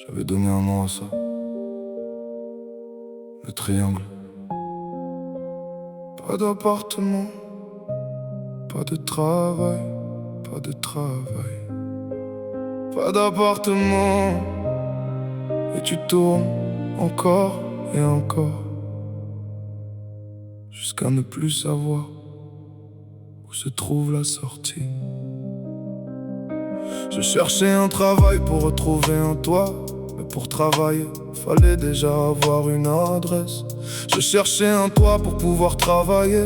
J'avais donné un nom à ça. Le triangle. Pas d'appartement, pas de travail, pas de travail. Pas d'appartement, et tu tournes encore et encore, jusqu'à ne plus savoir où se trouve la sortie. Je cherchais un travail pour retrouver un toit, mais pour travailler, fallait déjà avoir une adresse. Je cherchais un toit pour pouvoir travailler,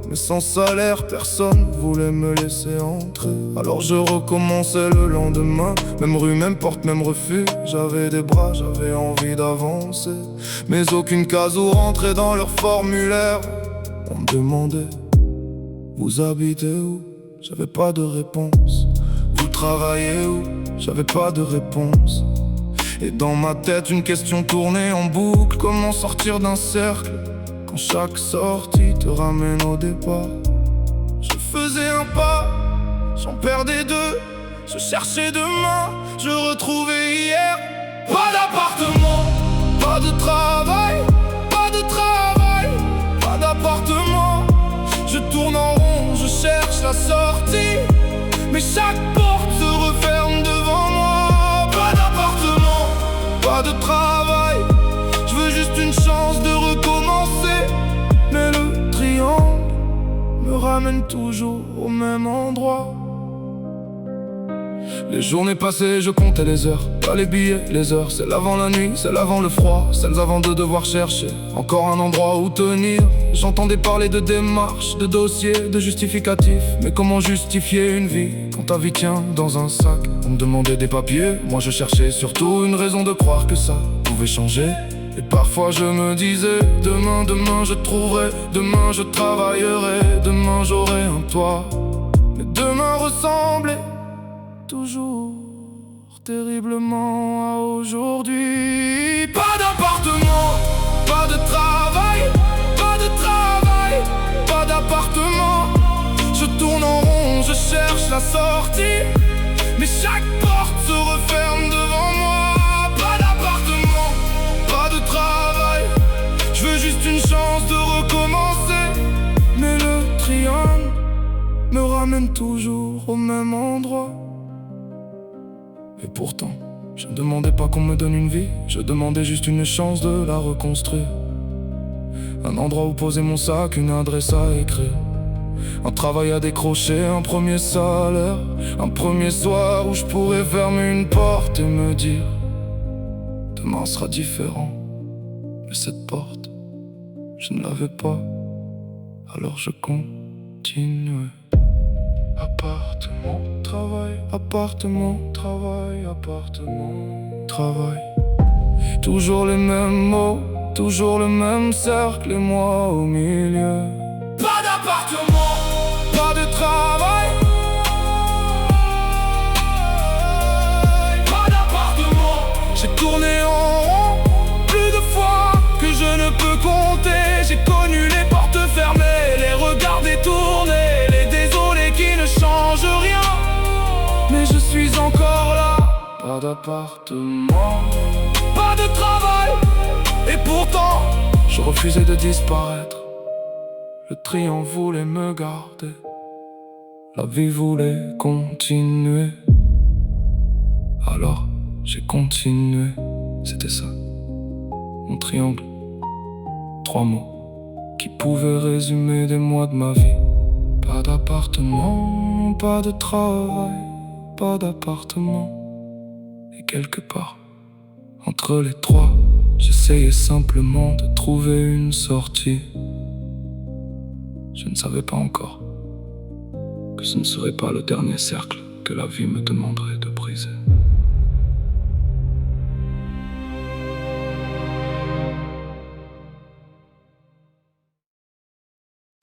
mais sans salaire, personne voulait me laisser entrer. Alors je recommençais le lendemain, même rue, même porte, même refus. J'avais des bras, j'avais envie d'avancer, mais aucune case où rentrer dans leur formulaire. On me demandait, vous habitez où? J'avais pas de réponse. Vous travaillez où? J'avais pas de réponse. Et dans ma tête une question tournait en boucle. Comment sortir d'un cercle quand chaque sortie te ramène au départ? Je faisais un pas, j'en perdais deux. Je cherchais demain, je retrouvais hier. Pas d'appartement, pas de travail, pas de travail, pas d'appartement. Je tourne en rond, je cherche la sortie, mais chaque porte se referme devant moi. Pas d'appartement, pas de travail, je veux juste une chance de recommencer. Mais le triangle me ramène toujours au même endroit. Les journées passées, je comptais les heures, pas les billets, les heures. Celles avant la nuit, celles avant le froid, celles avant de devoir chercher encore un endroit où tenir. J'entendais parler de démarches, de dossiers, de justificatifs. Mais comment justifier une vie quand ta vie tient dans un sac? On me demandait des papiers, moi je cherchais surtout une raison de croire que ça pouvait changer. Et parfois je me disais, demain, demain je trouverai, demain je travaillerai, demain j'aurai un toit. Mais demain ressemblait toujours terriblement à aujourd'hui. Pas d'appartement, pas de travail, pas de travail, pas d'appartement. Je tourne en rond, je cherche la sortie, mais chaque porte se referme devant moi. Pas d'appartement, pas de travail, je veux juste une chance de recommencer. Mais le triangle me ramène toujours au même endroit. Et pourtant, je ne demandais pas qu'on me donne une vie, je demandais juste une chance de la reconstruire. Un endroit où poser mon sac, une adresse à écrire, un travail à décrocher, un premier salaire, un premier soir où je pourrais fermer une porte et me dire, demain sera différent. Mais cette porte, je ne l'avais pas, alors je continuais. Appartement, travail, appartement, travail, appartement, travail. Toujours les mêmes mots, toujours le même cercle et moi au milieu. Pas d'appartement, pas de travail, pas d'appartement. J'ai tourné en rond plus de fois que je ne peux compter. J'ai connu les portes fermées, les regards détournés, les désolés qui ne changent rien. Mais je suis encore là. Pas d'appartement, pas de travail, et pourtant je refusais de disparaître. Le triangle voulait me garder, la vie voulait continuer. Alors j'ai continué, c'était ça, mon triangle. 3 mots qui pouvaient résumer des mois de ma vie. Pas d'appartement, pas de travail, pas d'appartement. Et quelque part, entre les trois, j'essayais simplement de trouver une sortie. Je ne savais pas encore que ce ne serait pas le dernier cercle que la vie me demanderait de briser.